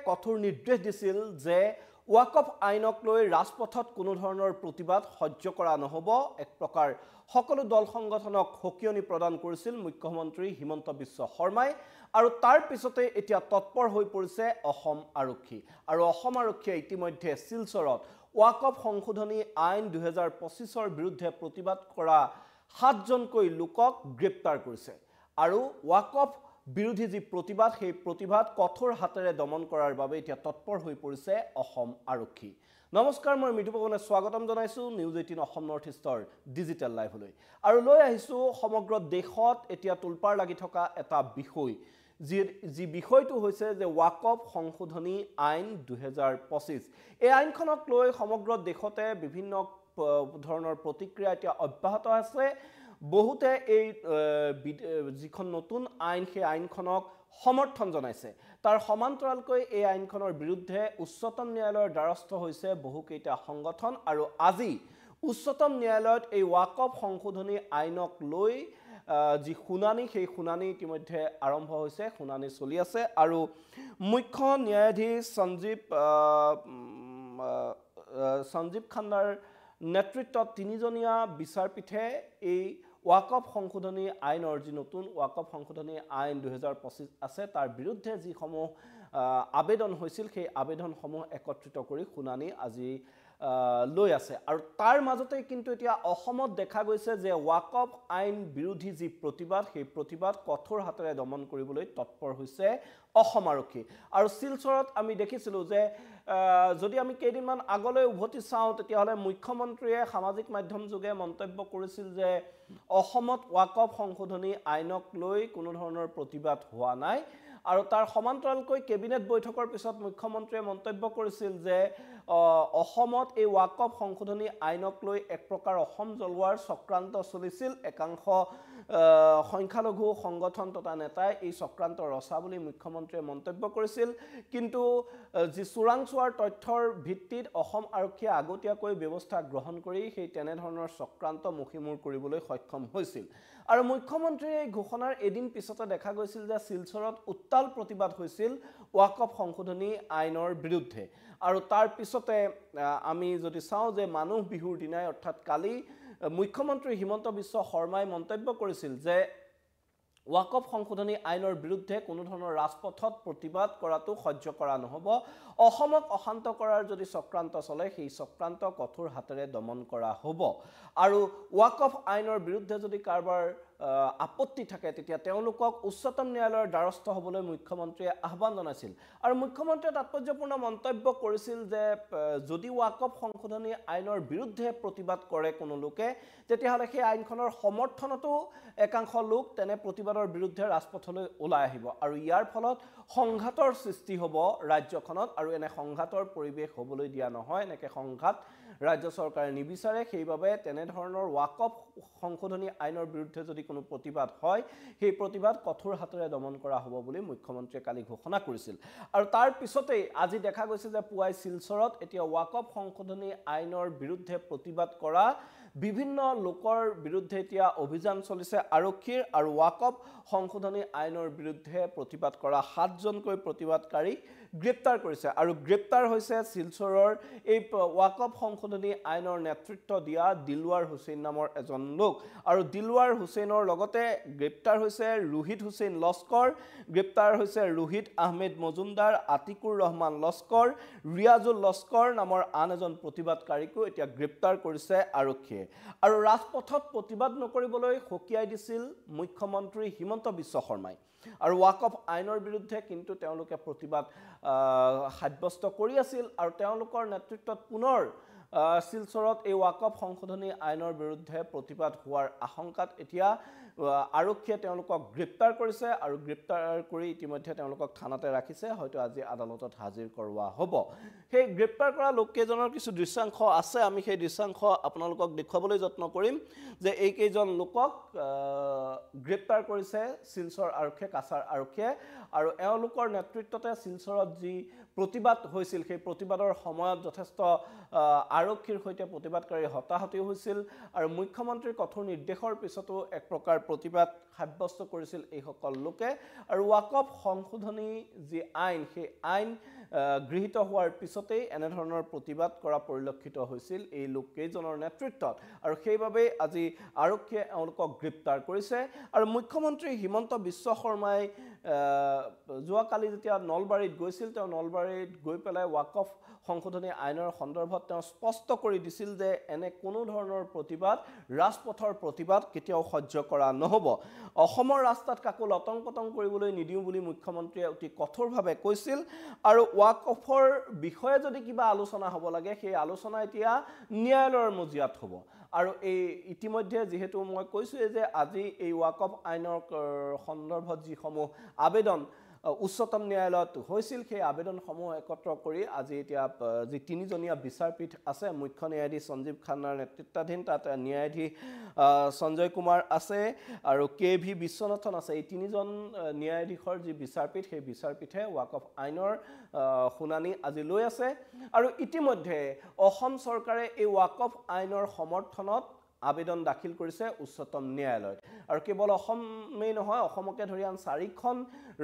কঠোৰ নিৰ্দেশ দিছিল যে ওয়াকফ আইনক লৈ ৰাজপথত কোনো ধৰণৰ প্ৰতিবাদ সহ্য কৰা নহব এক প্ৰকাৰ সকলো দল সংগঠনক হকিয়নি প্ৰদান কৰিছিল মুখ্যমন্ত্ৰী হিমন্ত বিশ্ব শৰ্মাই আৰু তাৰ পিছতে এতিয়া তৎপৰ হৈ পৰিছে অসম আৰক্ষী আৰু অসম আৰক্ষীয়ে ইতিমধ্যে শিলচৰত ওয়াকফ সংশোধনী আইন 2025ৰ বিৰুদ্ধে প্ৰতিবাদ কৰা 7জনকৈ লোকক গ্ৰেপ্তাৰ কৰিছে আৰু ওয়াকফ বিৰোধী যি প্ৰতিবাদ সেই প্ৰতিবাদ কঠোৰ হাতেৰে দমন কৰাৰ বাবে এতিয়া তৎপৰ হৈ পৰিছে অসম আৰক্ষী নমস্কাৰ মই মিঠু পৱনে স্বাগতম জনাইছো নিউজ 18 অসম নৰ্থ ইষ্টৰ ডিজিটেল লাইভলৈ আৰু লৈ আহিছো সমগ্ৰ দেশত এতিয়া তুলপাৰ লাগি থকা এটা বিষয় যি বিষয়টো হৈছে যে ওয়াকফ সংশোধনী আইন 2025 এই আইনখনক লৈ সমগ্ৰ দেশতে বিভিন্ন ধৰণৰ প্ৰতিক্ৰিয়া এতিয়া অব্যাহত আছে বহুতে এই যিখন নতুন আইন সেই আইনখনক সমৰ্থন জনাইছে তাৰ সমান্তৰালকৈ এই আইনখনৰ বিৰুদ্ধে উচ্চতম ন্যায়ালয়ৰ দ্বাৰস্থ হৈছে বহুকেইটা সংগঠন আৰু আজি উচ্চতম ন্যায়ালয়ত এই ওয়াকফ সংশোধনী আইনক লৈ যি শুনানি সেই শুনানি ইতিমধ্যে আৰম্ভ হৈছে শুনানি চলি আছে আৰু মুখ্য ন্যায়াধীশ সঞ্জীৱ খান্নাৰ নেতৃত্বত তিনিজনীয়া বিচাৰপীঠে এই ওয়াকফ সংশোধনী আইনৰ যি নতুন ওয়াকফ সংশোধনী আইন 2025 আছে তাৰ বিৰুদ্ধে যিসমূহ আবেদন হৈছিল সেই আবেদনসমূহ একত্ৰিত কৰি শুনানি আজি লৈ আছে আৰু তাৰ মাজতে কিন্তু এতিয়া অসমত দেখা গৈছে যে ওয়াকফ আইন বিৰোধী যি প্ৰতিবাদ সেই প্ৰতিবাদ কঠোৰ হাতেৰে দমন কৰিবলৈ তৎপৰ হৈছে অসম আৰক্ষী আৰু শিলচৰত আমি দেখিছিলোঁ যে যদি আমি কেইদিনমান আগলৈ উভতি চাওঁ তেতিয়াহ'লে মুখ্যমন্ত্ৰীয়ে সামাজিক মাধ্যম যোগে মন্তব্য কৰিছিল যে অসমত ওয়াকফ সংশোধনী আইনক লৈ কোনো ধৰণৰ প্ৰতিবাদ হোৱা নাই আৰু তাৰ সমান্তৰালকৈ কেবিনেট বৈঠকৰ পিছত মুখ্যমন্ত্ৰীয়ে মন্তব্য কৰিছিল যে অসমত এই ওয়াকফ সংশোধনী আইনক লৈ এক প্ৰকাৰ অসম জ্বলোৱাৰ চক্ৰান্ত চলিছিল একাংশ সংখ্যালঘু সংগঠন তথা নেতাই এই চক্ৰান্ত ৰচা বুলি মুখ্যমন্ত্ৰীয়ে মন্তব্য কৰিছিল কিন্তু যি চোৰাংচোৱাৰ তথ্যৰ ভিত্তিত অসম আৰক্ষীয়ে আগতীয়াকৈ ব্যৱস্থা গ্ৰহণ কৰি সেই তেনেধৰণৰ চক্ৰান্ত মুখিমূৰ কৰিবলৈ সক্ষম হৈছিল আৰু মুখ্যমন্ত্ৰীয়ে এই ঘোষণাৰ এদিন পিছতে দেখা গৈছিল যে শিলচৰত উত্তাল প্ৰতিবাদ হৈছিল ওয়াকফ সংশোধনী আইনৰ বিৰুদ্ধে আৰু তাৰ পিছতে আমি যদি চাওঁ যে মানুহ বিহুৰ দিনাই অৰ্থাৎ কালি মুখ্যমন্ত্ৰী হিমন্ত বিশ্ব শৰ্মাই মন্তব্য কৰিছিল যে ওয়াকফ সংশোধনী আইনৰ বিৰুদ্ধে কোনো ধৰণৰ ৰাজপথত প্ৰতিবাদ কৰাটো সহ্য কৰা নহব অসমক অশান্ত কৰাৰ যদি চক্ৰান্ত চলে সেই চক্ৰান্ত কঠোৰ হাতেৰে দমন কৰা হ'ব আৰু ওয়াকফ আইনৰ বিৰুদ্ধে যদি কাৰবাৰ আপত্তি থাকে তেতিয়া তেওঁলোকক উচ্চতম ন্যায়ালয়ৰ দ্বাৰস্থ হ'বলৈ মুখ্যমন্ত্ৰীয়ে আহ্বান জনাইছিল আৰু মুখ্যমন্ত্ৰীয়ে তাৎপৰ্যপূৰ্ণ মন্তব্য কৰিছিল যে যদি ওয়াকফ সংশোধনী আইনৰ বিৰুদ্ধে প্ৰতিবাদ কৰে কোনো লোকে তেতিয়াহ'লে সেই আইনখনৰ সমৰ্থনতো একাংশ লোক তেনে প্ৰতিবাদৰ বিৰুদ্ধে ৰাজপথলৈ ওলাই আহিব আৰু ইয়াৰ ফলত সংঘাতৰ সৃষ্টি হ'ব ৰাজ্যখনত আৰু এনে সংঘাতৰ পৰিৱেশ হ'বলৈ দিয়া নহয় এনেকৈ সংঘাত ৰাজ্য চৰকাৰে নিবিচাৰে সেইবাবে তেনেধৰণৰ ওয়াকফ সংশোধনী আইনৰ বিৰুদ্ধে যদি কোনো প্ৰতিবাদ হয় সেই প্ৰতিবাদ কঠোৰ হাতেৰে দমন কৰা হ'ব বুলি মুখ্যমন্ত্ৰীয়ে কালি ঘোষণা কৰিছিল আৰু তাৰ পিছতে আজি দেখা গৈছে যে পুৱাই শিলচৰত এতিয়া ওয়াকফ সংশোধনী আইনৰ বিৰুদ্ধে প্ৰতিবাদ কৰা বিভিন্ন লোকৰ বিৰুদ্ধে এতিয়া অভিযান চলিছে আৰক্ষীৰ আৰু ওয়াকফ সংশোধনী আইনৰ বিৰুদ্ধে প্ৰতিবাদ কৰা 7জনকৈ প্ৰতিবাদকাৰীক গ্ৰেপ্তাৰ কৰিছে আৰু গ্ৰেপ্তাৰ হৈছে শিলচৰৰ এই ওয়াকফ সংশোধনী আইনৰ নেতৃত্ব দিয়া দিলৱাৰ হুছেইন নামৰ এজন লোক আৰু দিলৱাৰ হুছেইনৰ লগতে গ্ৰেপ্তাৰ হৈছে ৰোহিত হুছেইন লস্কৰ গ্ৰেপ্তাৰ হৈছে ৰোহিত আহমেদ মজুমদাৰ আতিকুৰ ৰহমান লস্কৰ ৰিয়াজুল লস্কৰ নামৰ আন এজন প্ৰতিবাদকাৰীকো এতিয়া গ্ৰেপ্তাৰ কৰিছে আৰক্ষীয়ে আৰু ৰাজপথত প্ৰতিবাদ নকৰিবলৈ হকিয়াই দিছিল মুখ্যমন্ত্ৰী হিমন্ত বিশ্ব শৰ্মাই আৰু ওয়াকফ আইনৰ বিৰুদ্ধে কিন্তু তেওঁলোকে প্ৰতিবাদ সাব্যস্ত কৰি আছিল আৰু তেওঁলোকৰ নেতৃত্বত পুনৰ শিলচৰত এই ওয়াকফ সংশোধনী আইনৰ বিৰুদ্ধে প্ৰতিবাদ হোৱাৰ আশংকাত এতিয়া আৰক্ষীয়ে তেওঁলোকক গ্ৰেপ্তাৰ কৰিছে আৰু গ্ৰেপ্তাৰ কৰি ইতিমধ্যে তেওঁলোকক থানাতে ৰাখিছে হয়তো আজি আদালতত হাজিৰ কৰোৱা হ'ব সেই গ্ৰেপ্তাৰ কৰা লোককেইজনৰ কিছু দৃশ্যাংশ আছে আমি সেই দৃশ্যাংশ আপোনালোকক দেখুৱাবলৈ যত্ন কৰিম যে এই কেইজন লোকক গ্ৰেপ্তাৰ কৰিছে শিলচৰ আৰক্ষীয়ে কাছাৰ আৰক্ষীয়ে আৰু এওঁলোকৰ নেতৃত্বতে শিলচৰত যি প্ৰতিবাদ হৈছিল সেই প্ৰতিবাদৰ সময়ত যথেষ্ট আৰক্ষীৰ সৈতে প্ৰতিবাদকাৰী হতাহতি হৈছিল আৰু মুখ্যমন্ত্ৰীৰ কঠোৰ নিৰ্দেশৰ পিছতো এক প্ৰকাৰ প্ৰতিবাদ সাব্যস্ত কৰিছিল এই সকল লোকে আৰু ওয়াকফ সংশোধনী যি আইন সেই আইন গৃহীত হোৱাৰ পিছতেই এনেধৰণৰ প্ৰতিবাদ কৰা পৰিলক্ষিত হৈছিল এই লোককেইজনৰ নেতৃত্বত আৰু সেইবাবেই আজি আৰক্ষীয়ে এওঁলোকক গ্ৰেপ্তাৰ কৰিছে আৰু মুখ্যমন্ত্ৰী হিমন্ত বিশ্ব শৰ্মাই যোৱাকালি যেতিয়া নলবাৰীত গৈছিল তেওঁ নলবাৰীত গৈ পেলাই ৱাকফ সংশোধনী আইনৰ সন্দৰ্ভত তেওঁ স্পষ্ট কৰি দিছিল যে এনে কোনো ধৰণৰ প্ৰতিবাদ ৰাজপথৰ প্ৰতিবাদ কেতিয়াও সহ্য কৰা নহ'ব অসমৰ ৰাস্তাত কাকো লটং পটং কৰিবলৈ নিদিওঁ বুলি মুখ্যমন্ত্ৰীয়ে অতি কঠোৰভাৱে কৈছিল আৰু ৱাকফৰ বিষয়ে যদি কিবা আলোচনা হ'ব লাগে সেই আলোচনা এতিয়া ন্যায়ালয়ৰ মজিয়াত হ'ব আৰু এই ইতিমধ্যে যেহেতু মই কৈছোঁ যে আজি এই ৱাকফ আইনৰ সন্দৰ্ভত যিসমূহ আবেদন উচ্চতম ন্যায়ালয়ত হৈছিল সেই আবেদনসমূহ একত্ৰ কৰি আজি এতিয়া যি তিনিজনীয়া বিচাৰপীঠ আছে মুখ্য ন্যায়াধীশ সঞ্জীৱ খান্নাৰ নেতৃত্বাধীন তাত ন্যায়াধীশ সঞ্জয় কুমাৰ আছে আৰু কে.ভি. বিশ্বনাথন আছে এই তিনিজন ন্যায়াধীশৰ যি বিচাৰপীঠ সেই বিচাৰপীঠে ৱাকফ আইনৰ শুনানি আজি লৈ আছে আৰু ইতিমধ্যে অসম চৰকাৰে এই ৱাকফ আইনৰ সমৰ্থনত আবেদন দাখিল কৰিছে উচ্চতম ন্যায়ালয়ত আৰু কেৱল অসমেই নহয় অসমকে ধৰি আন 4খন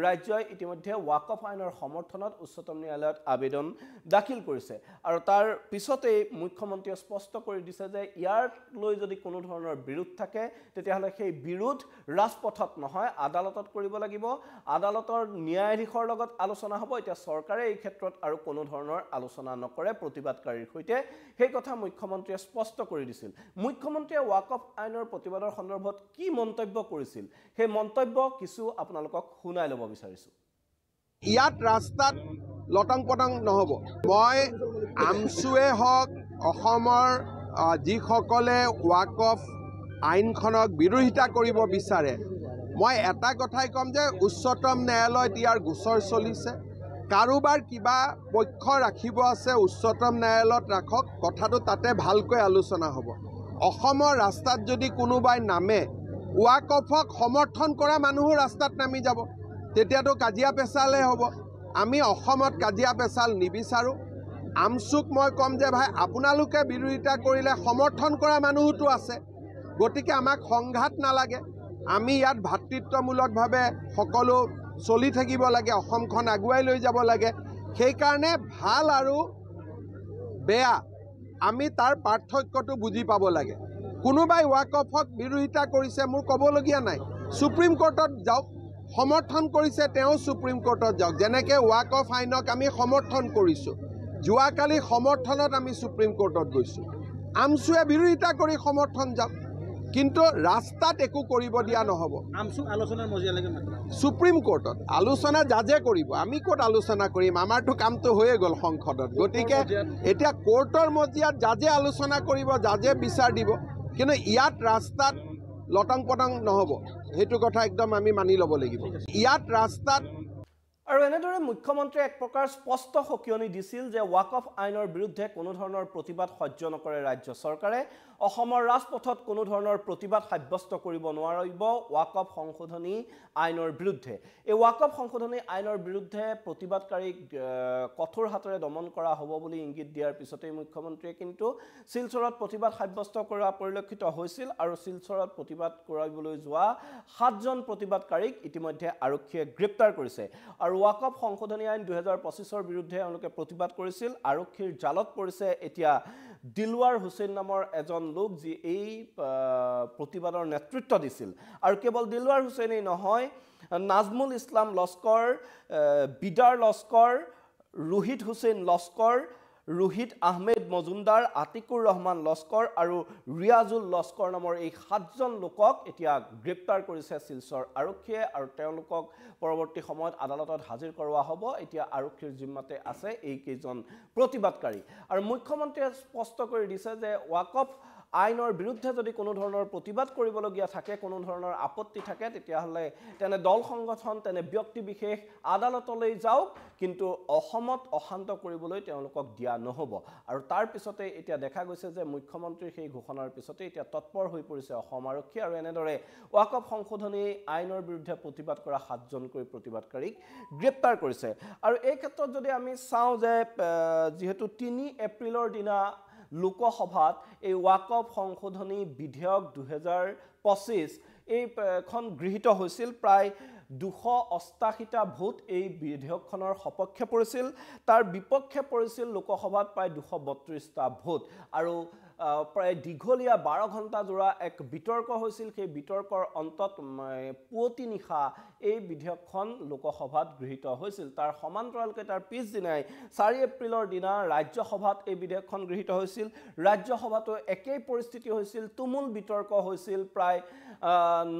ৰাজ্যই ইতিমধ্যে ৱাকফ আইনৰ সমৰ্থনত উচ্চতম ন্যায়ালয়ত আবেদন দাখিল কৰিছে আৰু তাৰ পিছতেই মুখ্যমন্ত্ৰীয়ে স্পষ্ট কৰি দিছে যে ইয়াক লৈ যদি কোনো ধৰণৰ বিৰোধ থাকে তেতিয়াহ'লে সেই বিৰোধ ৰাজপথত নহয় আদালতত কৰিব লাগিব আদালতৰ ন্যায়াধীশৰ লগত আলোচনা হ'ব এতিয়া চৰকাৰে এই ক্ষেত্ৰত আৰু কোনো ধৰণৰ আলোচনা নকৰে প্ৰতিবাদকাৰীৰ সৈতে সেই কথা মুখ্যমন্ত্ৰীয়ে স্পষ্ট কৰি দিছিল মুখ্যমন্ত্ৰীয়ে ৱাকফ আইনৰ প্ৰতিবাদৰ সন্দৰ্ভত কি মন্তব্য কৰিছিল সেই মন্তব্য কিছু আপোনালোকক শুনাই ল'ব বিচাৰিছোঁ ইয়াত ৰাস্তাত লটং পটং নহ'ব মই আমছুৱে হওক অসমৰ যিসকলে ৱাকফ আইনখনক বিৰোধিতা কৰিব বিচাৰে মই এটা কথাই ক'ম যে উচ্চতম ন্যায়ালয়ত ইয়াৰ গোচৰ চলিছে কাৰোবাৰ কিবা পক্ষ ৰাখিব আছে উচ্চতম ন্যায়ালয়ত ৰাখক কথাটো তাতে ভালকৈ আলোচনা হ'ব অসমৰ ৰাস্তাত যদি কোনোবাই নামে ৱাকফক সমৰ্থন কৰা মানুহো ৰাস্তাত নামি যাব তেতিয়াতো কাজিয়া পেচালে হ'ব আমি অসমত কাজিয়া পেচাল নিবিচাৰোঁ আমছুক মই ক'ম যে ভাই আপোনালোকে বিৰোধিতা কৰিলে সমৰ্থন কৰা মানুহোতো আছে গতিকে আমাক সংঘাত নালাগে আমি ইয়াত ভাতৃত্বমূলকভাৱে সকলো চলি থাকিব লাগে অসমখন আগুৱাই লৈ যাব লাগে সেইকাৰণে ভাল আৰু বেয়া আমি তাৰ পাৰ্থক্যটো বুজি পাব লাগে কোনোবাই ৱাকফক বিৰোধিতা কৰিছে মোৰ ক'বলগীয়া নাই সুপ্ৰিম কোৰ্টত যাওক সমৰ্থন কৰিছে তেওঁ সুপ্ৰিম কোৰ্টত যাওক যেনেকৈ ৱাকফ আইনক আমি সমৰ্থন কৰিছোঁ যোৱাকালি সমৰ্থনত আমি সুপ্ৰিম কোৰ্টত গৈছোঁ আমছুৱে বিৰোধিতা কৰি সমৰ্থন যাওক কিন্তু ৰাস্তাত একো কৰিব দিয়া নহ'ব আমছুক আলোচনাৰ মজিয়ালৈকে সুপ্ৰিম কোৰ্টত আলোচনা জাজে কৰিব আমি ক'ত আলোচনা কৰিম আমাৰতো কামটো হৈয়ে গ'ল সংসদত গতিকে এতিয়া কোৰ্টৰ মজিয়াত জাজে আলোচনা কৰিব জাজে বিচাৰ দিব কিন্তু ইয়াত ৰাস্তাত লটং পটং নহ'ব সেইটো কথা একদম আমি মানি ল'ব লাগিব ইয়াত ৰাস্তাত আৰু এনেদৰে মুখ্যমন্ত্ৰীয়ে এক প্ৰকাৰ স্পষ্ট সকিয়নি দিছিল যে ৱাকফ আইনৰ বিৰুদ্ধে কোনো ধৰণৰ প্ৰতিবাদ সহ্য নকৰে ৰাজ্য চৰকাৰে অসমৰ ৰাজপথত কোনো ধৰণৰ প্ৰতিবাদ সাব্যস্ত কৰিব নোৱাৰিব ৱাকফ সংশোধনী আইনৰ বিৰুদ্ধে এই ৱাকফ সংশোধনী আইনৰ বিৰুদ্ধে প্ৰতিবাদকাৰীক কঠোৰ হাতেৰে দমন কৰা হ'ব বুলি ইংগিত দিয়াৰ পিছতেই মুখ্যমন্ত্ৰীয়ে কিন্তু শিলচৰত প্ৰতিবাদ সাব্যস্ত কৰা পৰিলক্ষিত হৈছিল আৰু শিলচৰত প্ৰতিবাদ কৰিবলৈ যোৱা 7জন প্ৰতিবাদকাৰীক ইতিমধ্যে আৰক্ষীয়ে গ্ৰেপ্তাৰ কৰিছে আৰু ৱাকফ সংশোধনী আইন 2025ৰ বিৰুদ্ধে তেওঁলোকে প্ৰতিবাদ কৰিছিল আৰক্ষীৰ জালত পৰিছে এতিয়া দিলৱাৰ হুছেইন নামৰ এজন লোক যি এই প্ৰতিবাদৰ নেতৃত্ব দিছিল আৰু কেৱল দিলৱাৰ হুছেইনেই নহয় নাজমুল ইছলাম লস্কৰ বিদাৰ লস্কৰ ৰোহিত হুছেইন লস্কৰ ৰোহিত আহমেদ মজুমদাৰ আতিকুৰ ৰহমান লস্কৰ আৰু ৰিয়াজুল লস্কৰ নামৰ এই 7জন লোকক এতিয়া গ্ৰেপ্তাৰ কৰিছে শিলচৰ আৰক্ষীয়ে আৰু তেওঁলোকক পৰৱৰ্তী সময়ত আদালতত হাজিৰ কৰোৱা হ'ব এতিয়া আৰক্ষীৰ জিম্মাতে আছে এই কেইজন প্ৰতিবাদকাৰী আৰু মুখ্যমন্ত্ৰীয়ে স্পষ্ট কৰি দিছে যে ৱাকফ আইনৰ বিৰুদ্ধে যদি কোনো ধৰণৰ প্ৰতিবাদ কৰিবলগীয়া থাকে কোনো ধৰণৰ আপত্তি থাকে তেতিয়াহ'লে তেনে দল সংগঠন তেনে ব্যক্তি বিশেষ আদালতলৈ যাওক কিন্তু অসমত অশান্ত কৰিবলৈ তেওঁলোকক দিয়া নহ'ব আৰু তাৰ পিছতে এতিয়া দেখা গৈছে যে মুখ্যমন্ত্ৰীৰ সেই ঘোষণাৰ পিছতে এতিয়া তৎপৰ হৈ পৰিছে অসম আৰক্ষী আৰু এনেদৰে ৱাকফ সংশোধনী আইনৰ বিৰুদ্ধে প্ৰতিবাদ কৰা 7জনকৈ প্ৰতিবাদকাৰীক গ্ৰেপ্তাৰ কৰিছে আৰু এই ক্ষেত্ৰত যদি আমি চাওঁ যে যিহেতু 3 এপ্ৰিলৰ দিনা লোকসভাত এই ৱাকফ সংশোধনী বিধেয়ক 2025 এইখন গৃহীত হৈছিল প্ৰায় 288টা ভোট এই বিধেয়কখনৰ সপক্ষে পৰিছিল তাৰ বিপক্ষে পৰিছিল লোকসভাত প্ৰায় 232টা ভোট আৰু প্ৰায় দীঘলীয়া 12 ঘণ্টা জোৰা এক বিতৰ্ক হৈছিল সেই বিতৰ্কৰ অন্তত পুৱতি নিশা এই বিধেয়কখন লোকসভাত গৃহীত হৈছিল তাৰ সমান্তৰালকৈ তাৰ পিছদিনাই 4 এপ্ৰিলৰ দিনা ৰাজ্যসভাত এই বিধেয়কখন গৃহীত হৈছিল ৰাজ্যসভাতো একেই পৰিস্থিতি হৈছিল তুমুল বিতৰ্ক হৈছিল প্ৰায়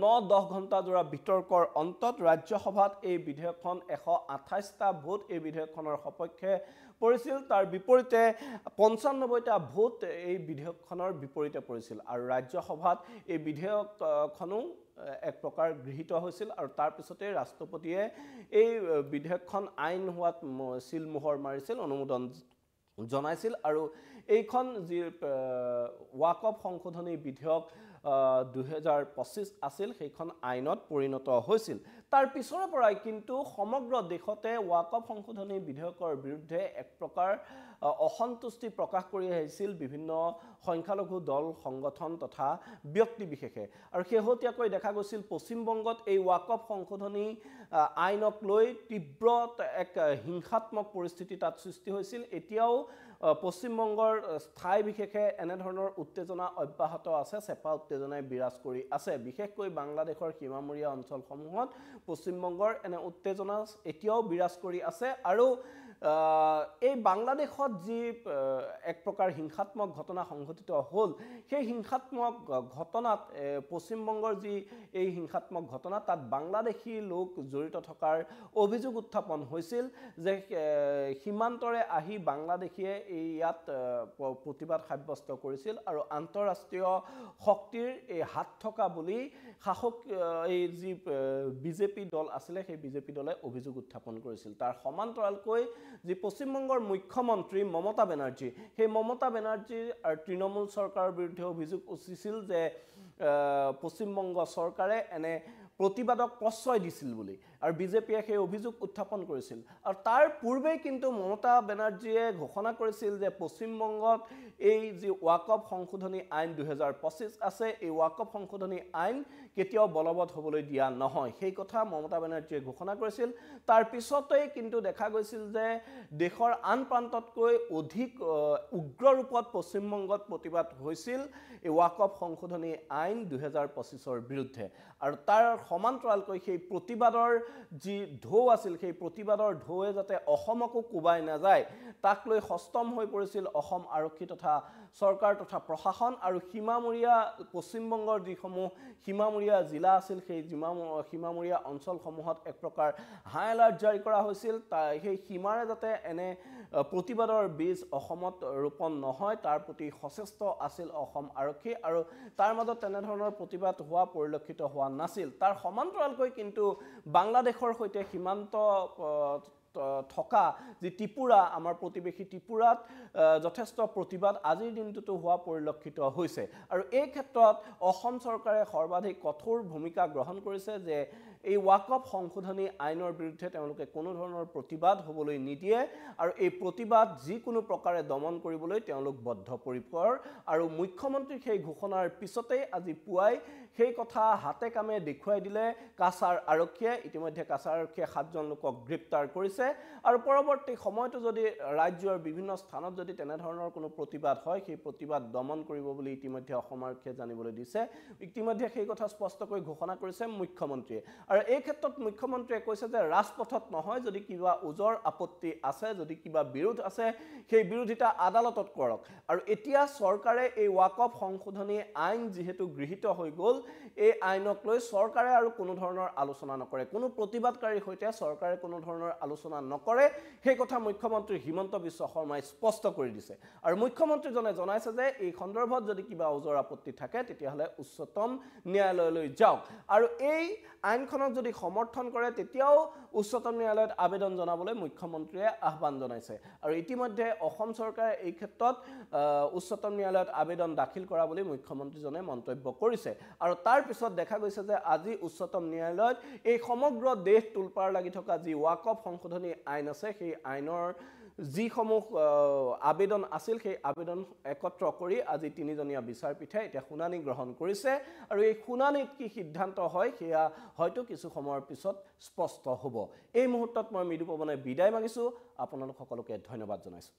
9-10 ঘণ্টা জোৰা বিতৰ্কৰ অন্তত ৰাজ্যসভাত এই বিধেয়কখন 128টা ভোট এই বিধেয়কখনৰ সপক্ষে পৰিছিল তাৰ বিপৰীতে 95টা ভোট এই বিধেয়কখনৰ বিপৰীতে পৰিছিল আৰু ৰাজ্যসভাত এই বিধেয়কখনো এক প্ৰকাৰ গৃহীত হৈছিল আৰু তাৰ পিছতে ৰাষ্ট্ৰপতিয়ে এই বিধেয়কখন আইন হোৱাত সিলমোহৰ মাৰিছিল অনুমোদন জনাইছিল আৰু এইখন যি ৱাকফ সংশোধনী বিধেয়ক 2025 আছিল সেইখন আইনত পৰিণত হৈছিল তাৰ পিছৰ পৰাই কিন্তু সমগ্ৰ দেশতে ৱাকফ সংশোধনী বিধেয়কৰ বিৰুদ্ধে এক প্ৰকাৰ অসন্তুষ্টি প্ৰকাশ কৰি আহিছিল বিভিন্ন সংখ্যালঘু দল সংগঠন তথা ব্যক্তি বিশেষে আৰু শেহতীয়াকৈ দেখা গৈছিল পশ্চিমবংগত এই ৱাকফ সংশোধনী আইনক লৈ তীব্ৰ এক হিংসাত্মক পৰিস্থিতি তাত সৃষ্টি হৈছিল এতিয়াও পশ্চিমবংগৰ স্থায়ী বিশেষে এনে ধৰণৰ উত্তেজনা অব্যাহত আছে চেপা উত্তেজনাই বিৰাজ কৰি আছে বিশেষকৈ বাংলাদেশৰ সীমামূৰীয়া অঞ্চলসমূহত পশ্চিমবংগৰ এনে উত্তেজনা এতিয়াও বিৰাজ কৰি আছে আৰু এই বাংলাদেশত যি এক প্ৰকাৰ হিংসাত্মক ঘটনা সংঘটিত হ'ল সেই হিংসাত্মক ঘটনাত পশ্চিমবংগৰ যি এই হিংসাত্মক ঘটনা তাত বাংলাদেশী লোক জড়িত থকাৰ অভিযোগ উত্থাপন হৈছিল যে সীমান্তৰে আহি বাংলাদেশীয়ে এই ইয়াত প্ৰতিবাদ সাব্যস্ত কৰিছিল আৰু আন্তঃৰাষ্ট্ৰীয় শক্তিৰ এই হাত থকা বুলি শাসক এই যি বিজেপি দল আছিল সেই বিজেপি দলে অভিযোগ উত্থাপন কৰিছিল তাৰ সমান্তৰালকৈ যি পশ্চিমবংগৰ মুখ্যমন্ত্ৰী মমতা বেনাৰ্জী সেই মমতা বেনাৰ্জীৰ আৰু তৃণমূল চৰকাৰৰ বিৰুদ্ধে অভিযোগ উঠিছিল যে পশ্চিমবংগ চৰকাৰে এনে প্ৰতিবাদক প্ৰশ্ৰয় দিছিল বুলি আৰু বিজেপিয়ে সেই অভিযোগ উত্থাপন কৰিছিল আৰু তাৰ পূৰ্বে কিন্তু মমতা বেনাৰ্জীয়ে ঘোষণা কৰিছিল যে পশ্চিমবংগত এই যি ৱাকফ সংশোধনী আইন 2025 আছে এই ৱাকফ সংশোধনী আইন কেতিয়াও বলবৎ হ'বলৈ দিয়া নহয় সেই কথা মমতা বেনাৰ্জীয়ে ঘোষণা কৰিছিল তাৰ পিছতেই কিন্তু দেখা গৈছিল যে দেশৰ আন প্ৰান্ততকৈ অধিক উগ্ৰ ৰূপত পশ্চিমবংগত প্ৰতিবাদ হৈছিল এই ৱাকফ সংশোধনী আইন 2025ৰ বিৰুদ্ধে আৰু তাৰ সমান্তৰালকৈ সেই প্ৰতিবাদৰ যি ঢৌ আছিল সেই প্ৰতিবাদৰ ঢৌৱে যাতে অসমকো কোবাই নাযায় তাক লৈ হস্তম হৈ পৰিছিল অসম আৰক্ষী তথা চৰকাৰ তথা প্ৰশাসন আৰু সীমামূৰীয়া পশ্চিমবংগৰ যিসমূহ সীমামূৰীয়া জিলা আছিল সেই সীমামূৰীয়া অঞ্চলসমূহত এক প্ৰকাৰ হাই এলাৰ্ট জাৰি কৰা হৈছিল সেই সীমাৰে যাতে এনে প্ৰতিবাদৰ বীজ অসমত ৰোপণ নহয় তাৰ প্ৰতি সচেষ্ট আছিল অসম আৰক্ষী আৰু তাৰ মাজত তেনেধৰণৰ প্ৰতিবাদ হোৱা পৰিলক্ষিত হোৱা নাছিল তাৰ সমান্তৰালকৈ কিন্তু বাংলাদেশৰ সৈতে সীমান্ত থকা যি ত্ৰিপুৰা আমাৰ প্ৰতিবেশী ত্ৰিপুৰাত যথেষ্ট প্ৰতিবাদ আজিৰ দিনটোতো হোৱা পৰিলক্ষিত হৈছে আৰু এই ক্ষেত্ৰত অসম চৰকাৰে সৰ্বাধিক কঠোৰ ভূমিকা গ্ৰহণ কৰিছে যে এই ৱাকফ সংশোধনী আইনৰ বিৰুদ্ধে তেওঁলোকে কোনো ধৰণৰ প্ৰতিবাদ হ'বলৈ নিদিয়ে আৰু এই প্ৰতিবাদ যিকোনো প্ৰকাৰে দমন কৰিবলৈ তেওঁলোক বদ্ধপৰিকৰ আৰু মুখ্যমন্ত্ৰীৰ সেই ঘোষণাৰ পিছতেই আজি পুৱাই সেই কথা হাতে কামে দেখুৱাই দিলে কাছাৰ আৰক্ষীয়ে ইতিমধ্যে কাছাৰ আৰক্ষীয়ে 7জন লোকক গ্ৰেপ্তাৰ কৰিছে আৰু পৰৱৰ্তী সময়তো যদি ৰাজ্যৰ বিভিন্ন স্থানত যদি তেনেধৰণৰ কোনো প্ৰতিবাদ হয় সেই প্ৰতিবাদ দমন কৰিব বুলি ইতিমধ্যে অসম আৰক্ষীয়ে জানিবলৈ দিছে ইতিমধ্যে সেই কথা স্পষ্টকৈ ঘোষণা কৰিছে মুখ্যমন্ত্ৰীয়ে আৰু এই ক্ষেত্ৰত মুখ্যমন্ত্ৰীয়ে কৈছে যে ৰাজপথত নহয় যদি কিবা ওজৰ আপত্তি আছে যদি কিবা বিৰোধ আছে সেই বিৰোধিতা আদালতত কৰক আৰু এতিয়া চৰকাৰে এই ৱাকফ সংশোধনী আইন যিহেতু গৃহীত হৈ গ'ল এই আইনক লৈ চৰকাৰে আৰু কোনো ধৰণৰ আলোচনা নকৰে কোনো প্ৰতিবাদকাৰীৰ সৈতে চৰকাৰে কোনো ধৰণৰ আলোচনা নকৰে সেই কথা মুখ্যমন্ত্ৰী হিমন্ত বিশ্ব শৰ্মাই স্পষ্ট কৰি দিছে আৰু মুখ্যমন্ত্ৰীজনে জনাইছে যে এই সন্দৰ্ভত যদি কিবা ওজৰ আপত্তি থাকে তেতিয়াহ'লে উচ্চতম ন্যায়ালয়লৈ যাওক আৰু এই আইনখনক যদি সমৰ্থন কৰে তেতিয়াও উচ্চতম ন্যায়ালয়ত আবেদন জনাবলৈ মুখ্যমন্ত্ৰীয়ে আহ্বান জনাইছে আৰু ইতিমধ্যে অসম চৰকাৰে এই ক্ষেত্ৰত উচ্চতম ন্যায়ালয়ত আবেদন দাখিল কৰা বুলি মুখ্যমন্ত্ৰীজনে মন্তব্য কৰিছে আৰু তাৰ পিছত দেখা গৈছে যে আজি উচ্চতম ন্যায়ালয়ত এই সমগ্ৰ দেশ তুলপাৰ লাগি থকা যি ৱাকফ সংশোধনী আইন আছে সেই আইনৰ যিসমূহ আবেদন আছিল সেই আবেদন একত্ৰ কৰি আজি তিনিজনীয়া বিচাৰপীঠে এতিয়া শুনানি গ্ৰহণ কৰিছে আৰু এই শুনানিত কি সিদ্ধান্ত হয় সেয়া হয়তো কিছু সময়ৰ পিছত স্পষ্ট হ'ব। এই মুহূৰ্তত মই মৃদু পৱনে বিদায় মাগিছোঁ, আপোনালোক সকলোকে ধন্যবাদ জনাইছোঁ।